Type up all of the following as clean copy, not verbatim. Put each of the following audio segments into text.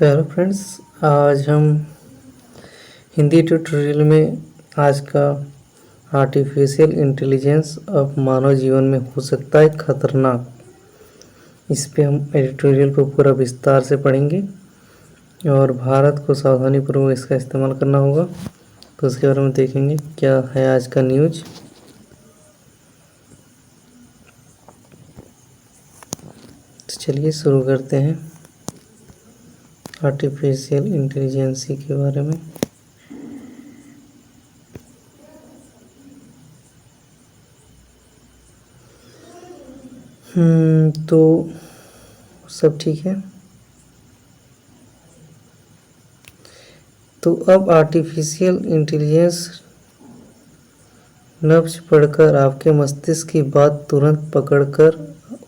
तो hello friends, आज हम हिंदी ट्यूटोरियल में आज का आर्टिफिशियल इंटेलिजेंस अब मानव जीवन में हो सकता है खतरनाक, इस पे हम एडिटोरियल को पूरा विस्तार से पढ़ेंगे और भारत को सावधानीपूर्वक इसका इस्तेमाल करना होगा। तो उसके बारे में देखेंगे क्या है आज का न्यूज। तो चलिए शुरू करते हैं आर्टिफिशियल इंटेलिजेंसी के बारे में। तो सब ठीक है। तो अब आर्टिफिशियल इंटेलिजेंस नब्ज पढ़कर आपके मस्तिष्क की बात तुरंत पकड़कर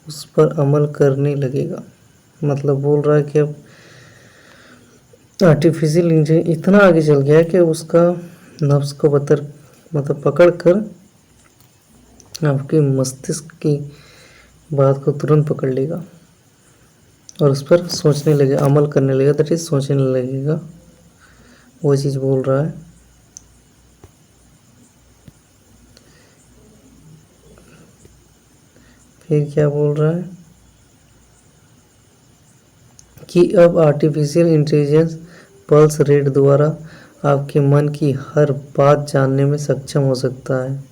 उस पर अमल करने लगेगा। मतलब बोल रहा है कि अब आर्टिफिशियल इंटेलिजेंस इतना आगे चल गया है कि उसका नब्ज को पकड़ कर आपके मस्तिष्क की बात को तुरंत पकड़ लेगा और उस पर सोचने लगेगा, अमल करने लगेगा। दैट इज सोचने लगेगा, वो चीज़ बोल रहा है। फिर क्या बोल रहा है कि अब आर्टिफिशियल इंटेलिजेंस पल्स रेट द्वारा आपके मन की हर बात जानने में सक्षम हो सकता है।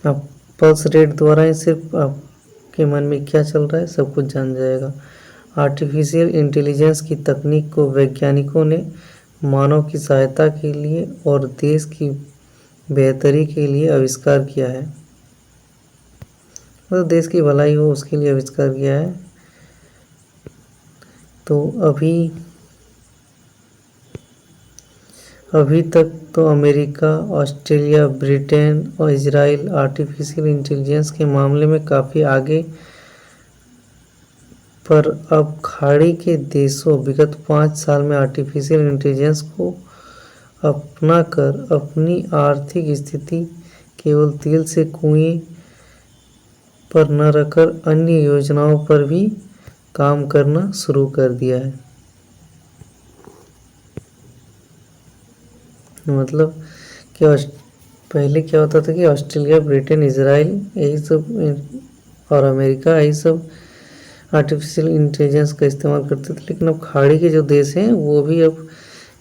अब पल्स रेट द्वारा ही सिर्फ आपके मन में क्या चल रहा है सब कुछ जान जाएगा। आर्टिफिशियल इंटेलिजेंस की तकनीक को वैज्ञानिकों ने मानव की सहायता के लिए और देश की बेहतरी के लिए आविष्कार किया है। मतलब देश की भलाई हो उसके लिए आविष्कार किया है। तो अभी तक तो अमेरिका, ऑस्ट्रेलिया, ब्रिटेन और इजराइल आर्टिफिशियल इंटेलिजेंस के मामले में काफ़ी आगे, पर अब खाड़ी के देशों विगत 5 साल में आर्टिफिशियल इंटेलिजेंस को अपनाकर अपनी आर्थिक स्थिति केवल तेल से कुएं पर न रखकर अन्य योजनाओं पर भी काम करना शुरू कर दिया है। मतलब कि पहले क्या होता था कि ऑस्ट्रेलिया, ब्रिटेन, इजराइल यही सब और अमेरिका यही सब आर्टिफिशियल इंटेलिजेंस का इस्तेमाल करते थे, लेकिन अब खाड़ी के जो देश हैं वो भी अब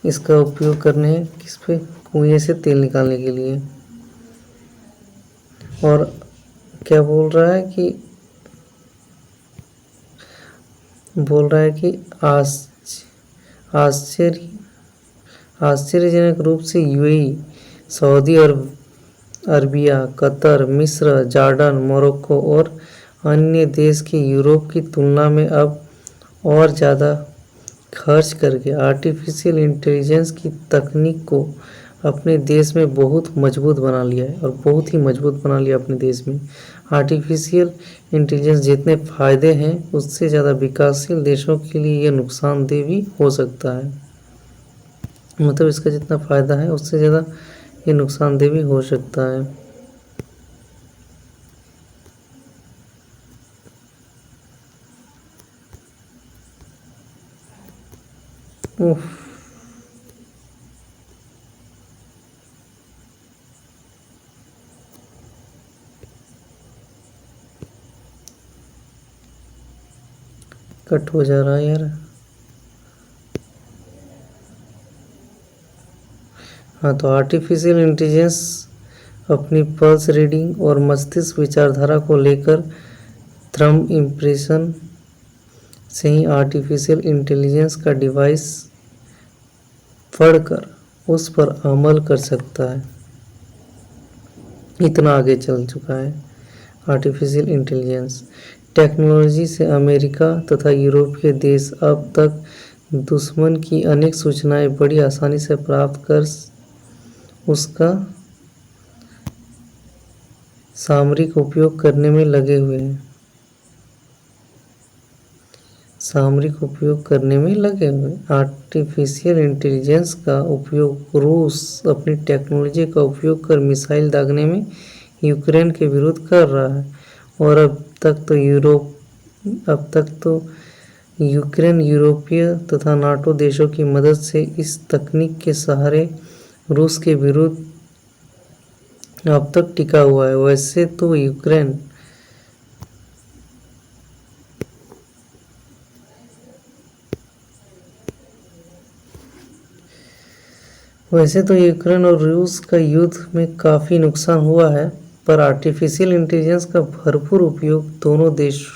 इसका उपयोग करने हैं किस पे, कुएं से तेल निकालने के लिए। और क्या बोल रहा है कि आश्चर्यजनक रूप से यूएई, सऊदी अरबिया, कतर, मिस्र, जॉर्डन, मोरक्को और अन्य देश के यूरोप की तुलना में अब और ज़्यादा खर्च करके आर्टिफिशियल इंटेलिजेंस की तकनीक को अपने देश में बहुत मजबूत बना लिया है और बहुत ही मजबूत बना लिया अपने देश में। आर्टिफिशियल इंटेलिजेंस जितने फ़ायदे हैं उससे ज़्यादा विकासशील देशों के लिए यह नुकसानदेह भी हो सकता है। मतलब इसका जितना फ़ायदा है उससे ज़्यादा ये नुकसानदेह भी हो सकता है। कट हो जा रहा है यार। हाँ, तो आर्टिफिशियल इंटेलिजेंस अपनी पल्स रीडिंग और मस्तिष्क विचारधारा को लेकर थंब इम्प्रेशन से ही आर्टिफिशियल इंटेलिजेंस का डिवाइस पढ़कर उस पर अमल कर सकता है। इतना आगे चल चुका है आर्टिफिशियल इंटेलिजेंस। टेक्नोलॉजी से अमेरिका तथा यूरोपीय देश अब तक दुश्मन की अनेक सूचनाएं बड़ी आसानी से प्राप्त कर उसका सामरिक उपयोग करने में लगे हुए हैं। आर्टिफिशियल इंटेलिजेंस का उपयोग रूस अपनी टेक्नोलॉजी का उपयोग कर मिसाइल दागने में यूक्रेन के विरुद्ध कर रहा है। और अब तक तो यूक्रेन यूरोपीय तथा नाटो देशों की मदद से इस तकनीक के सहारे रूस के विरुद्ध अब तक टिका हुआ है। वैसे तो यूक्रेन और रूस का युद्ध में काफ़ी नुकसान हुआ है, पर आर्टिफिशियल इंटेलिजेंस का भरपूर उपयोग दोनों देश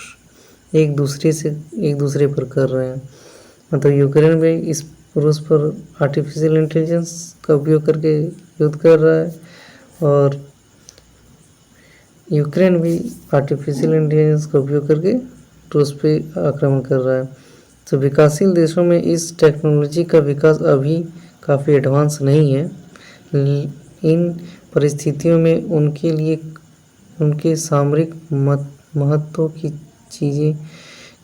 एक दूसरे पर कर रहे हैं। मतलब यूक्रेन भी इस रूस पर आर्टिफिशियल इंटेलिजेंस का उपयोग करके युद्ध कर रहा है, और यूक्रेन भी आर्टिफिशियल इंटेलिजेंस का उपयोग करके रूस पे आक्रमण कर रहा है। तो विकासशील देशों में इस टेक्नोलॉजी का विकास अभी काफ़ी एडवांस नहीं है। इन परिस्थितियों में उनके लिए उनके सामरिक महत्व की चीज़ें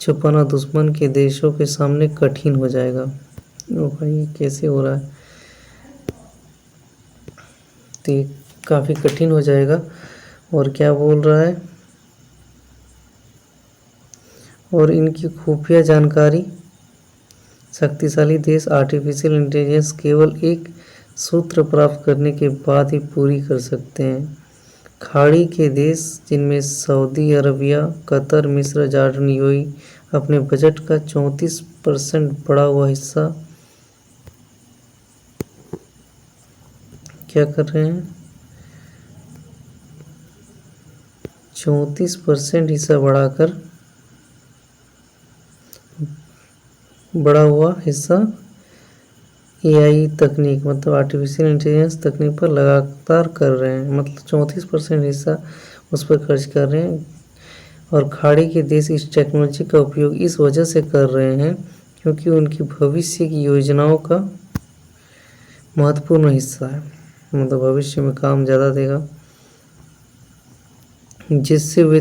छुपाना दुश्मन के देशों के सामने कठिन हो जाएगा। ओ भाई, कैसे हो रहा है? तो ये काफ़ी कठिन हो जाएगा। और क्या बोल रहा है? और इनकी खुफिया जानकारी शक्तिशाली देश आर्टिफिशियल इंटेलिजेंस केवल एक सूत्र प्राप्त करने के बाद ही पूरी कर सकते हैं। खाड़ी के देश जिनमें सऊदी अरबिया, कतर, मिस्र, जॉर्डन, यूएई अपने बजट का 34% बढ़ा हुआ हिस्सा क्या कर रहे हैं? 34% हिस्सा बढ़ा हुआ हिस्सा एआई तकनीक मतलब आर्टिफिशियल इंटेलिजेंस तकनीक पर लगातार कर रहे हैं। मतलब 34% हिस्सा उस पर खर्च कर रहे हैं। और खाड़ी के देश इस टेक्नोलॉजी का उपयोग इस वजह से कर रहे हैं क्योंकि उनकी भविष्य की योजनाओं का महत्वपूर्ण हिस्सा है। मतलब भविष्य में काम ज़्यादा देगा, जिससे वे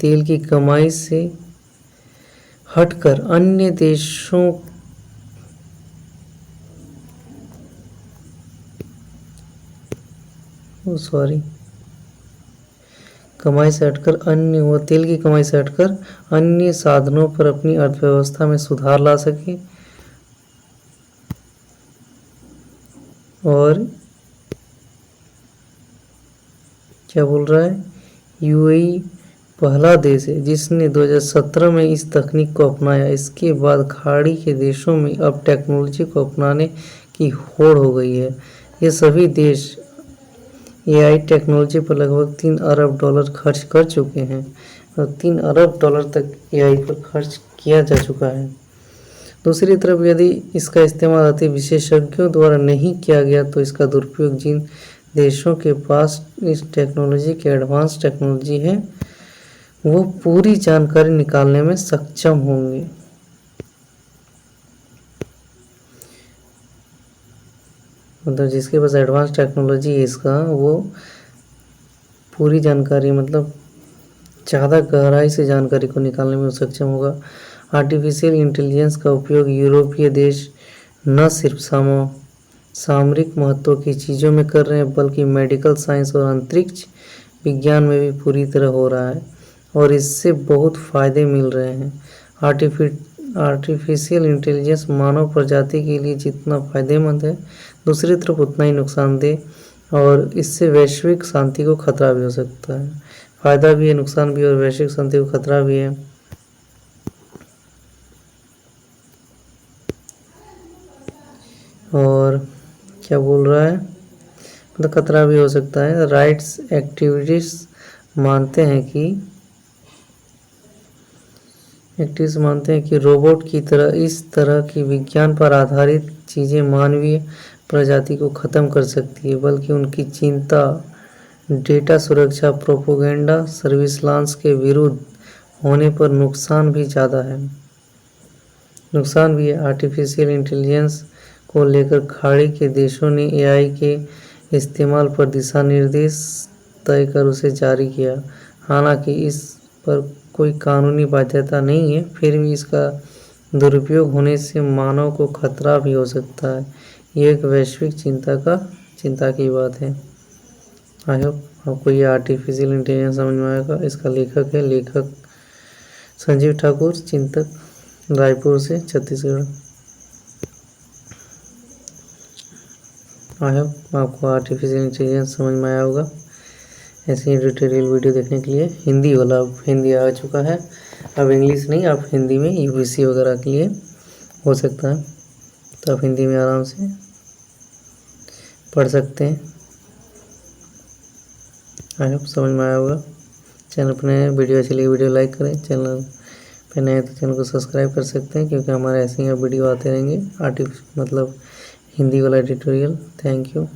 तेल की कमाई से हटकर अन्य देशों तेल की कमाई से हटकर अन्य साधनों पर अपनी अर्थव्यवस्था में सुधार ला सके। और क्या बोल रहा है? यूएई पहला देश है जिसने 2017 में इस तकनीक को अपनाया। इसके बाद खाड़ी के देशों में अब टेक्नोलॉजी को अपनाने की होड़ हो गई है। ये सभी देश एआई टेक्नोलॉजी पर लगभग $3 अरब खर्च कर चुके हैं और $3 अरब तक एआई पर खर्च किया जा चुका है। दूसरी तरफ यदि इसका इस्तेमाल अति विशेषज्ञों द्वारा नहीं किया गया तो इसका दुरुपयोग जिन देशों के पास इस टेक्नोलॉजी की एडवांस टेक्नोलॉजी है वो पूरी जानकारी निकालने में सक्षम होंगे। मतलब जिसके पास एडवांस टेक्नोलॉजी है इसका, वो पूरी जानकारी मतलब ज़्यादा गहराई से जानकारी को निकालने में सक्षम होगा। आर्टिफिशियल इंटेलिजेंस का उपयोग यूरोपीय देश न सिर्फ सामरिक महत्व की चीज़ों में कर रहे हैं बल्कि मेडिकल साइंस और अंतरिक्ष विज्ञान में भी पूरी तरह हो रहा है और इससे बहुत फ़ायदे मिल रहे हैं। आर्टिफिशियल इंटेलिजेंस मानव प्रजाति के लिए जितना फ़ायदेमंद है दूसरी तरफ उतना ही नुकसानदेह और इससे वैश्विक शांति को खतरा भी हो सकता है। फ़ायदा भी है, नुकसान भी है और वैश्विक शांति को खतरा भी है। और क्या बोल रहा है? मतलब खतरा भी हो सकता है। राइट्स एक्टिविस्ट मानते हैं कि रोबोट की तरह इस तरह की विज्ञान पर आधारित चीज़ें मानवीय प्रजाति को ख़त्म कर सकती है, बल्कि उनकी चिंता डेटा सुरक्षा, प्रोपेगेंडा, सर्विलांस के विरुद्ध होने पर नुकसान भी ज़्यादा है। नुकसान भी है। आर्टिफिशियल इंटेलिजेंस को लेकर खाड़ी के देशों ने एआई के इस्तेमाल पर दिशा निर्देश तय कर उसे जारी किया। हालांकि इस पर कोई कानूनी बाध्यता नहीं है, फिर भी इसका दुरुपयोग होने से मानव को खतरा भी हो सकता है। ये एक वैश्विक चिंता की बात है। आई होप आपको ये आर्टिफिशियल इंटेलिजेंस समझ में आएगा। इसका लेखक संजीव ठाकुर, चिंतक, रायपुर से, छत्तीसगढ़। आई होप आपको आर्टिफिशियल इंटेलिजेंस समझ में आया होगा। ऐसे ही ट्यूटोरियल वीडियो देखने के लिए हिंदी वाला, अब हिंदी आ चुका है, अब इंग्लिश नहीं, अब हिंदी में यूपीएससी वगैरह के लिए हो सकता है, तो आप हिंदी में आराम से पढ़ सकते हैं। आई होप समझ में आया होगा। चैनल पर नए, वीडियो अच्छी लगी वीडियो लाइक करें, चैनल पे नए तो चैनल को सब्सक्राइब कर सकते हैं, क्योंकि हमारे ऐसे ही वीडियो आते रहेंगे मतलब हिंदी वाला ट्यूटोरियल। Thank you.